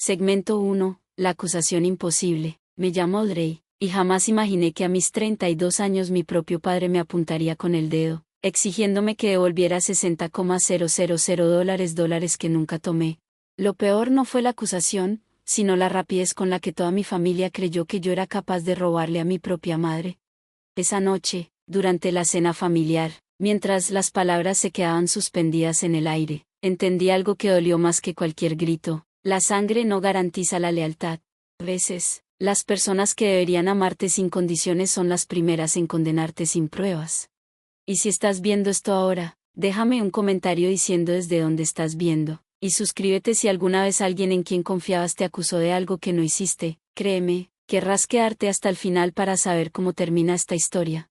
Segmento 1. La acusación imposible. Me llamo Audrey, y jamás imaginé que a mis 32 años mi propio padre me apuntaría con el dedo, exigiéndome que devolviera $60,000 que nunca tomé. Lo peor no fue la acusación, sino la rapidez con la que toda mi familia creyó que yo era capaz de robarle a mi propia madre. Esa noche, durante la cena familiar, mientras las palabras se quedaban suspendidas en el aire, entendí algo que dolió más que cualquier grito: la sangre no garantiza la lealtad. A veces, las personas que deberían amarte sin condiciones son las primeras en condenarte sin pruebas. Y si estás viendo esto ahora, déjame un comentario diciendo desde dónde estás viendo, y suscríbete si alguna vez alguien en quien confiabas te acusó de algo que no hiciste. Créeme, querrás quedarte hasta el final para saber cómo termina esta historia.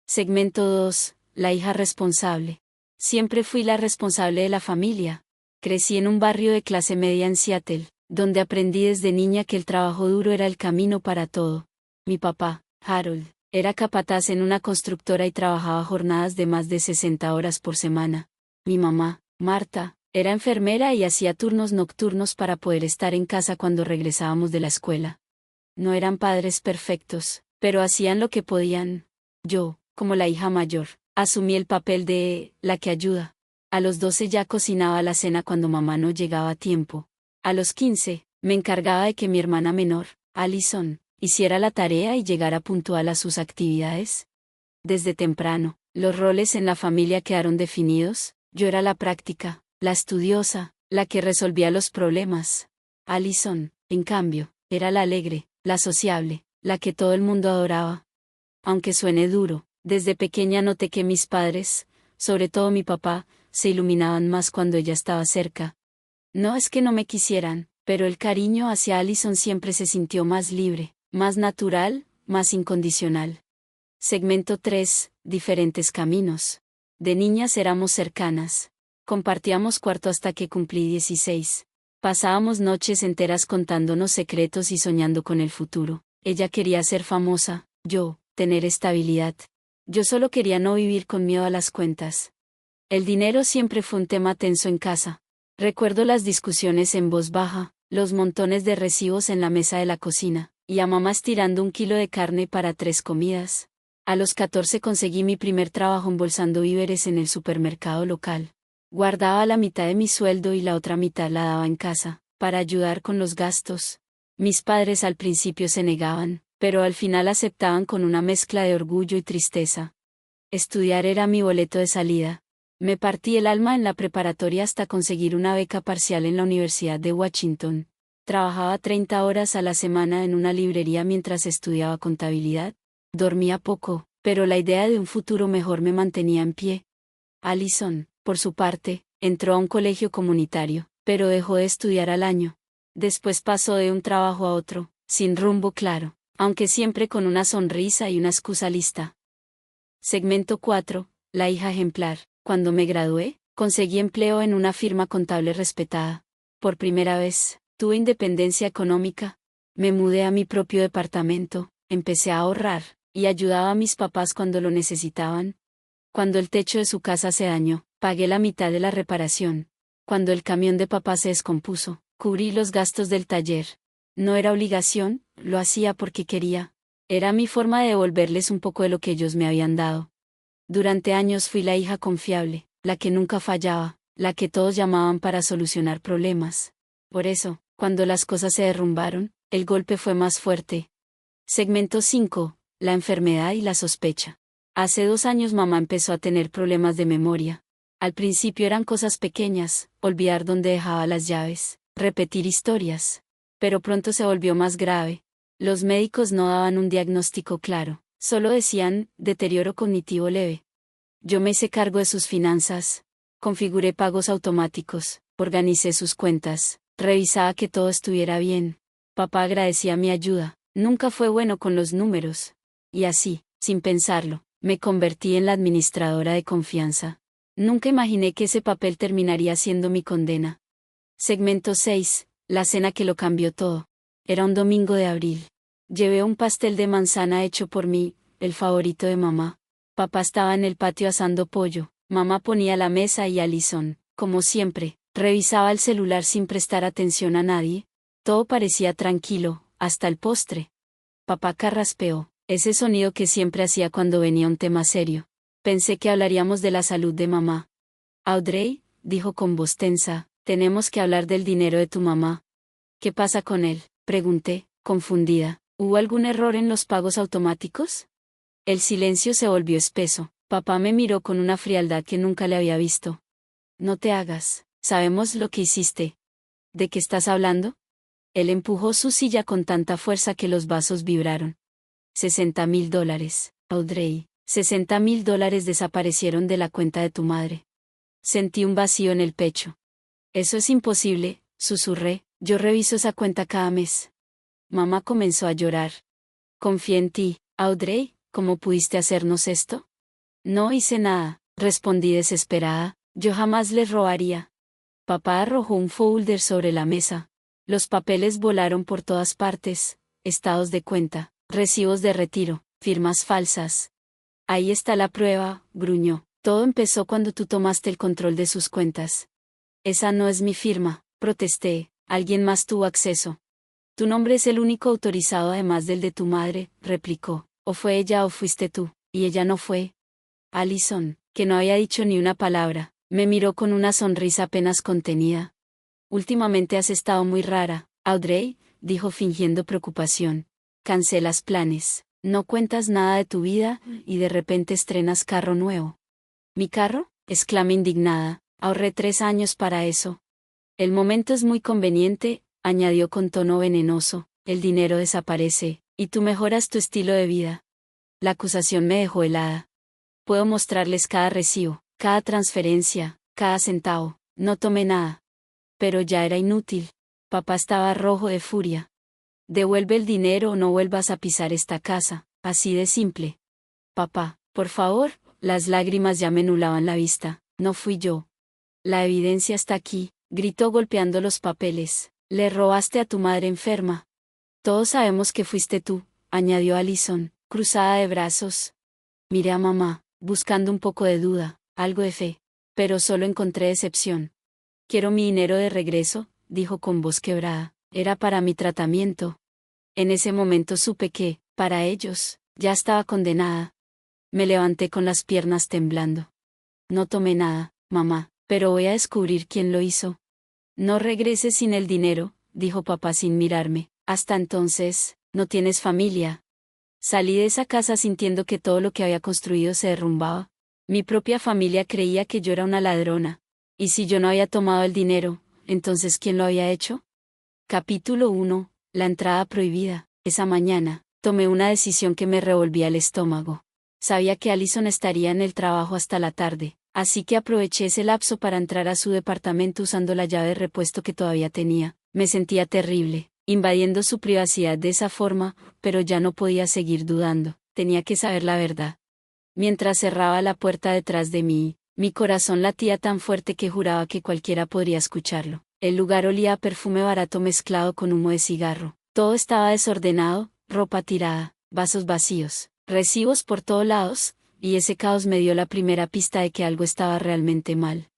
Segmento 2. La hija responsable. Siempre fui la responsable de la familia. Crecí en un barrio de clase media en Seattle, donde aprendí desde niña que el trabajo duro era el camino para todo. Mi papá, Harold, era capataz en una constructora y trabajaba jornadas de más de 60 horas por semana. Mi mamá, Marta, era enfermera y hacía turnos nocturnos para poder estar en casa cuando regresábamos de la escuela. No eran padres perfectos, pero hacían lo que podían. Yo, como la hija mayor, asumí el papel de la que ayuda. A los 12 ya cocinaba la cena cuando mamá no llegaba a tiempo. A los 15, me encargaba de que mi hermana menor, Allison, hiciera la tarea y llegara puntual a sus actividades. Desde temprano, los roles en la familia quedaron definidos. Yo era la práctica, la estudiosa, la que resolvía los problemas. Allison, en cambio, era la alegre, la sociable, la que todo el mundo adoraba. Aunque suene duro, desde pequeña noté que mis padres, sobre todo mi papá, se iluminaban más cuando ella estaba cerca. No es que no me quisieran, pero el cariño hacia Allison siempre se sintió más libre, más natural, más incondicional. Segmento 3. Diferentes caminos. De niñas éramos cercanas. Compartíamos cuarto hasta que cumplí 16. Pasábamos noches enteras contándonos secretos y soñando con el futuro. Ella quería ser famosa, yo, tener estabilidad. Yo solo quería no vivir con miedo a las cuentas. El dinero siempre fue un tema tenso en casa. Recuerdo las discusiones en voz baja, los montones de recibos en la mesa de la cocina, y a mamá estirando 1 kilo de carne para 3 comidas. A los 14 conseguí mi primer trabajo embolsando víveres en el supermercado local. Guardaba la mitad de mi sueldo y la otra mitad la daba en casa, para ayudar con los gastos. Mis padres al principio se negaban, pero al final aceptaban con una mezcla de orgullo y tristeza. Estudiar era mi boleto de salida. Me partí el alma en la preparatoria hasta conseguir una beca parcial en la Universidad de Washington. Trabajaba 30 horas a la semana en una librería mientras estudiaba contabilidad. Dormía poco, pero la idea de un futuro mejor me mantenía en pie. Allison, por su parte, entró a un colegio comunitario, pero dejó de estudiar al año. Después pasó de un trabajo a otro, sin rumbo claro, aunque siempre con una sonrisa y una excusa lista. Segmento 4. La hija ejemplar. Cuando me gradué, conseguí empleo en una firma contable respetada. Por primera vez, tuve independencia económica. Me mudé a mi propio departamento, empecé a ahorrar, y ayudaba a mis papás cuando lo necesitaban. Cuando el techo de su casa se dañó, pagué la mitad de la reparación. Cuando el camión de papá se descompuso, cubrí los gastos del taller. No era obligación, lo hacía porque quería. Era mi forma de devolverles un poco de lo que ellos me habían dado. Durante años fui la hija confiable, la que nunca fallaba, la que todos llamaban para solucionar problemas. Por eso, cuando las cosas se derrumbaron, el golpe fue más fuerte. Segmento 5. La enfermedad y la sospecha. Hace 2 años mamá empezó a tener problemas de memoria. Al principio eran cosas pequeñas, olvidar dónde dejaba las llaves, repetir historias. Pero pronto se volvió más grave. Los médicos no daban un diagnóstico claro, solo decían, deterioro cognitivo leve. Yo me hice cargo de sus finanzas. Configuré pagos automáticos, organicé sus cuentas, revisaba que todo estuviera bien. Papá agradecía mi ayuda, nunca fue bueno con los números. Y así, sin pensarlo, me convertí en la administradora de confianza. Nunca imaginé que ese papel terminaría siendo mi condena. Segmento 6. La cena que lo cambió todo. Era un domingo de abril. Llevé un pastel de manzana hecho por mí, el favorito de mamá. Papá estaba en el patio asando pollo, mamá ponía la mesa y Allison, como siempre, revisaba el celular sin prestar atención a nadie. Todo parecía tranquilo, hasta el postre. Papá carraspeó, ese sonido que siempre hacía cuando venía un tema serio. Pensé que hablaríamos de la salud de mamá. Audrey, dijo con voz tensa, tenemos que hablar del dinero de tu mamá. ¿Qué pasa con él?, pregunté, confundida. ¿Hubo algún error en los pagos automáticos? El silencio se volvió espeso. Papá me miró con una frialdad que nunca le había visto. No te hagas, sabemos lo que hiciste. ¿De qué estás hablando? Él empujó su silla con tanta fuerza que los vasos vibraron. $60,000, Audrey. $60,000 desaparecieron de la cuenta de tu madre. Sentí un vacío en el pecho. Eso es imposible, susurré, yo reviso esa cuenta cada mes. Mamá comenzó a llorar. Confié en ti, Audrey, ¿cómo pudiste hacernos esto? No hice nada, respondí desesperada, yo jamás les robaría. Papá arrojó un folder sobre la mesa. Los papeles volaron por todas partes, estados de cuenta, recibos de retiro, firmas falsas. Ahí está la prueba, gruñó. Todo empezó cuando tú tomaste el control de sus cuentas. Esa no es mi firma, protesté, alguien más tuvo acceso. Tu nombre es el único autorizado además del de tu madre, replicó. O fue ella o fuiste tú, y ella no fue. Allison, que no había dicho ni una palabra, me miró con una sonrisa apenas contenida. Últimamente has estado muy rara, Audrey, dijo fingiendo preocupación. Cancelas planes, no cuentas nada de tu vida, y de repente estrenas carro nuevo. ¿Mi carro?, exclamé indignada, ahorré 3 años para eso. El momento es muy conveniente, añadió con tono venenoso, el dinero desaparece, y tú mejoras tu estilo de vida. La acusación me dejó helada. Puedo mostrarles cada recibo, cada transferencia, cada centavo, no tomé nada. Pero ya era inútil. Papá estaba rojo de furia. Devuelve el dinero o no vuelvas a pisar esta casa, así de simple. Papá, por favor, las lágrimas ya me nublaban la vista, no fui yo. La evidencia está aquí, gritó golpeando los papeles, le robaste a tu madre enferma. Todos sabemos que fuiste tú, añadió Allison, cruzada de brazos. Miré a mamá, buscando un poco de duda, algo de fe, pero solo encontré decepción. Quiero mi dinero de regreso, dijo con voz quebrada, era para mi tratamiento. En ese momento supe que, para ellos, ya estaba condenada. Me levanté con las piernas temblando. No tomé nada, mamá, pero voy a descubrir quién lo hizo. No regreses sin el dinero, dijo papá sin mirarme, hasta entonces, no tienes familia. Salí de esa casa sintiendo que todo lo que había construido se derrumbaba. Mi propia familia creía que yo era una ladrona. ¿Y si yo no había tomado el dinero, entonces quién lo había hecho? Capítulo 1. La entrada prohibida. Esa mañana, tomé una decisión que me revolvía el estómago. Sabía que Allison estaría en el trabajo hasta la tarde, así que aproveché ese lapso para entrar a su departamento usando la llave de repuesto que todavía tenía. Me sentía terrible, invadiendo su privacidad de esa forma, pero ya no podía seguir dudando, tenía que saber la verdad. Mientras cerraba la puerta detrás de mí, mi corazón latía tan fuerte que juraba que cualquiera podría escucharlo. El lugar olía a perfume barato mezclado con humo de cigarro. Todo estaba desordenado, ropa tirada, vasos vacíos, recibos por todos lados, y ese caos me dio la primera pista de que algo estaba realmente mal.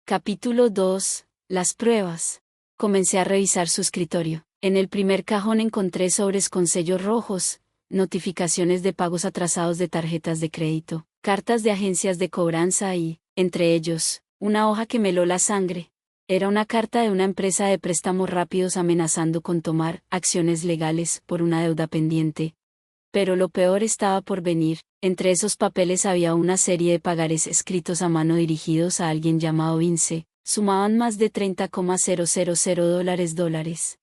Capítulo 2. Las pruebas. Comencé a revisar su escritorio. En el primer cajón encontré sobres con sellos rojos, notificaciones de pagos atrasados de tarjetas de crédito, cartas de agencias de cobranza y, entre ellos, una hoja que me heló la sangre. Era una carta de una empresa de préstamos rápidos amenazando con tomar acciones legales por una deuda pendiente. Pero lo peor estaba por venir. Entre esos papeles había una serie de pagarés escritos a mano dirigidos a alguien llamado Vince. Sumaban más de $30,000 .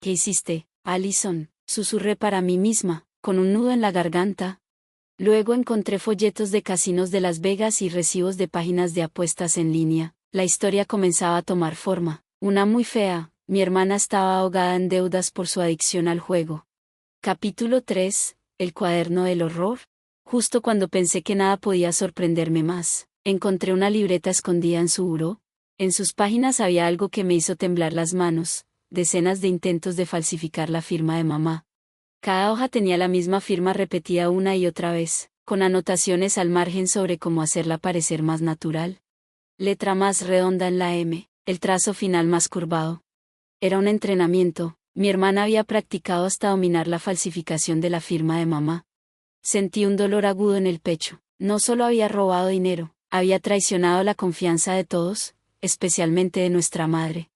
¿Qué hiciste, Allison?, susurré para mí misma, con un nudo en la garganta. Luego encontré folletos de casinos de Las Vegas y recibos de páginas de apuestas en línea. La historia comenzaba a tomar forma. Una muy fea, mi hermana estaba ahogada en deudas por su adicción al juego. Capítulo 3. El cuaderno del horror. Justo cuando pensé que nada podía sorprenderme más, encontré una libreta escondida en su buró. En sus páginas había algo que me hizo temblar las manos, decenas de intentos de falsificar la firma de mamá. Cada hoja tenía la misma firma repetida una y otra vez, con anotaciones al margen sobre cómo hacerla parecer más natural. Letra más redonda en la M, el trazo final más curvado. Era un entrenamiento, Mi hermana había practicado hasta dominar la falsificación de la firma de mamá. Sentí un dolor agudo en el pecho. No solo había robado dinero, había traicionado la confianza de todos, especialmente de nuestra madre.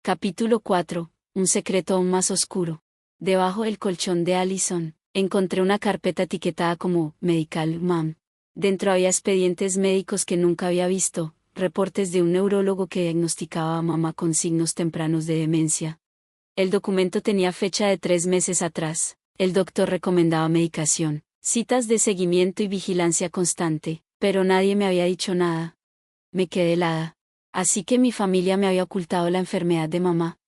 Capítulo 4. Un secreto aún más oscuro. Debajo del colchón de Allison, encontré una carpeta etiquetada como Medical Mom. Dentro había expedientes médicos que nunca había visto, reportes de un neurólogo que diagnosticaba a mamá con signos tempranos de demencia. El documento tenía fecha de 3 meses atrás. El doctor recomendaba medicación, citas de seguimiento y vigilancia constante, pero nadie me había dicho nada. Me quedé helada. Así que mi familia me había ocultado la enfermedad de mamá.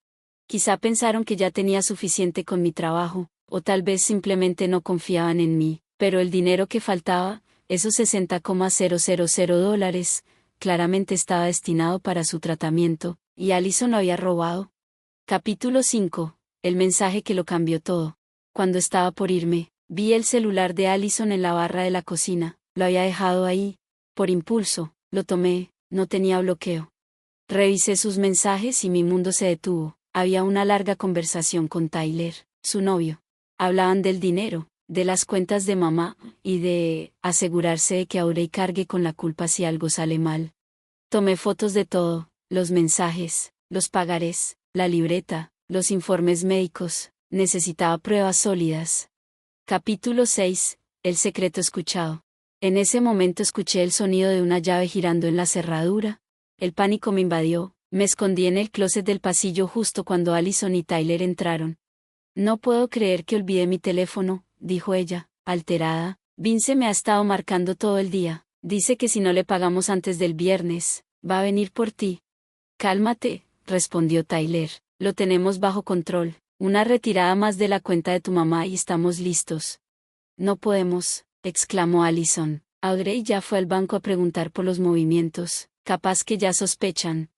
Quizá pensaron que ya tenía suficiente con mi trabajo, o tal vez simplemente no confiaban en mí, pero el dinero que faltaba, esos $60,000, claramente estaba destinado para su tratamiento, y Allison lo había robado. Capítulo 5. El mensaje que lo cambió todo. Cuando estaba por irme, vi el celular de Allison en la barra de la cocina. Lo había dejado ahí. Por impulso, lo tomé, no tenía bloqueo. Revisé sus mensajes y mi mundo se detuvo. Había una larga conversación con Tyler, su novio. Hablaban del dinero, de las cuentas de mamá, y de asegurarse de que Aurey cargue con la culpa si algo sale mal. Tomé fotos de todo, los mensajes, los pagarés, la libreta, los informes médicos. Necesitaba pruebas sólidas. Capítulo 6. El secreto escuchado. En ese momento escuché el sonido de una llave girando en la cerradura. El pánico me invadió. Me escondí en el closet del pasillo justo cuando Allison y Tyler entraron. No puedo creer que olvidé mi teléfono, dijo ella, alterada. Vince me ha estado marcando todo el día. Dice que si no le pagamos antes del viernes, va a venir por ti. Cálmate, respondió Tyler. Lo tenemos bajo control. Una retirada más de la cuenta de tu mamá y estamos listos. No podemos, exclamó Allison. Audrey ya fue al banco a preguntar por los movimientos. Capaz que ya sospechan.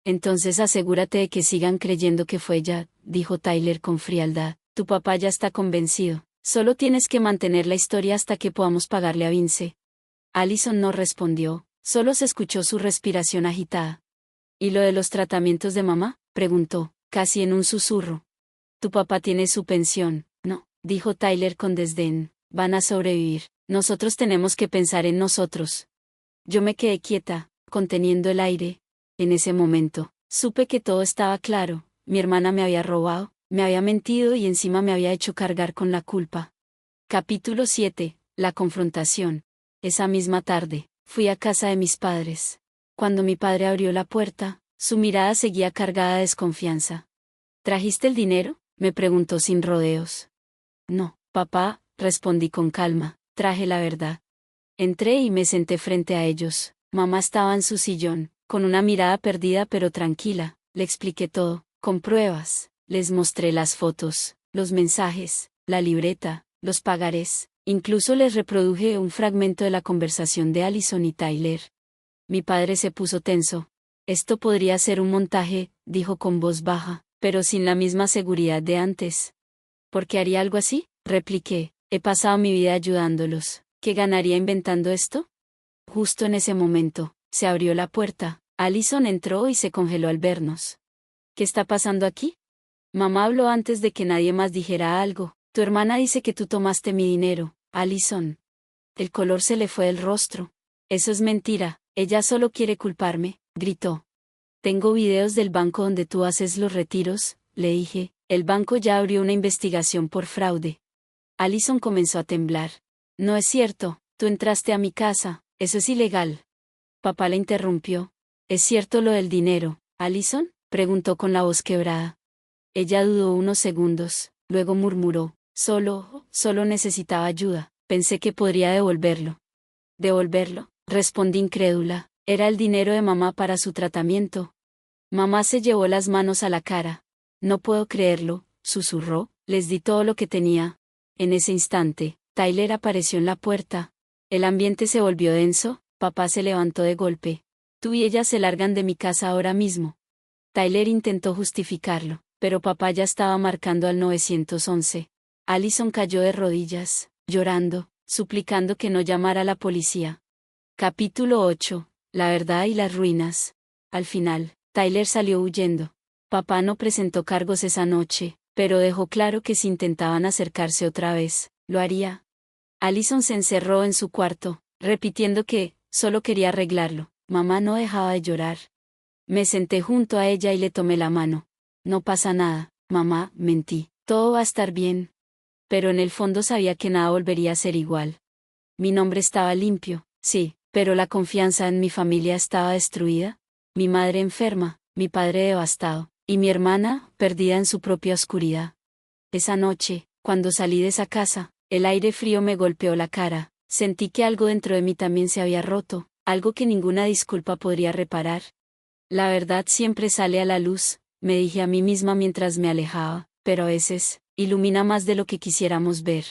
Entonces asegúrate de que sigan creyendo que fue ella, dijo Tyler con frialdad. Tu papá ya está convencido. Solo tienes que mantener la historia hasta que podamos pagarle a Vince. Allison no respondió, solo se escuchó su respiración agitada. ¿Y lo de los tratamientos de mamá?, preguntó, casi en un susurro. Tu papá tiene su pensión, no, dijo Tyler con desdén. Van a sobrevivir. Nosotros tenemos que pensar en nosotros. Yo me quedé quieta, conteniendo el aire. En ese momento, supe que todo estaba claro. Mi hermana me había robado, me había mentido y encima me había hecho cargar con la culpa. Capítulo 7. La confrontación. Esa misma tarde, fui a casa de mis padres. Cuando mi padre abrió la puerta, su mirada seguía cargada de desconfianza. ¿Trajiste el dinero?, me preguntó sin rodeos. No, papá, respondí con calma, traje la verdad. Entré y me senté frente a ellos. Mamá estaba en su sillón, con una mirada perdida pero tranquila. Le expliqué todo, con pruebas. Les mostré las fotos, los mensajes, la libreta, los pagarés. Incluso les reproduje un fragmento de la conversación de Allison y Tyler. Mi padre se puso tenso. Esto podría ser un montaje, dijo con voz baja, pero sin la misma seguridad de antes. ¿Por qué haría algo así?, repliqué. He pasado mi vida ayudándolos. ¿Qué ganaría inventando esto? Justo en ese momento, se abrió la puerta. Allison entró y se congeló al vernos. ¿Qué está pasando aquí? Mamá habló antes de que nadie más dijera algo. Tu hermana dice que tú tomaste mi dinero, Allison. El color se le fue del rostro. Eso es mentira, ella solo quiere culparme, gritó. Tengo videos del banco donde tú haces los retiros, le dije. El banco ya abrió una investigación por fraude. Allison comenzó a temblar. No es cierto, tú entraste a mi casa, eso es ilegal. Papá la interrumpió. ¿Es cierto lo del dinero, Allison?, preguntó con la voz quebrada. Ella dudó unos segundos, luego murmuró, solo necesitaba ayuda, pensé que podría devolverlo. ¿Devolverlo?, respondí incrédula, era el dinero de mamá para su tratamiento. Mamá se llevó las manos a la cara. No puedo creerlo, susurró, les di todo lo que tenía. En ese instante, Tyler apareció en la puerta. El ambiente se volvió denso, papá se levantó de golpe. Tú y ella se largan de mi casa ahora mismo. Tyler intentó justificarlo, pero papá ya estaba marcando al 911. Allison cayó de rodillas, llorando, suplicando que no llamara a la policía. Capítulo 8. La verdad y las ruinas. Al final, Tyler salió huyendo. Papá no presentó cargos esa noche, pero dejó claro que si intentaban acercarse otra vez, lo haría. Allison se encerró en su cuarto, repitiendo que, solo quería arreglarlo. Mamá no dejaba de llorar. Me senté junto a ella y le tomé la mano. No pasa nada, mamá, mentí. Todo va a estar bien. Pero en el fondo sabía que nada volvería a ser igual. Mi nombre estaba limpio, sí, pero la confianza en mi familia estaba destruida. Mi madre enferma, mi padre devastado, y mi hermana, perdida en su propia oscuridad. Esa noche, cuando salí de esa casa, el aire frío me golpeó la cara, sentí que algo dentro de mí también se había roto, algo que ninguna disculpa podría reparar. La verdad siempre sale a la luz, me dije a mí misma mientras me alejaba, pero a veces, ilumina más de lo que quisiéramos ver.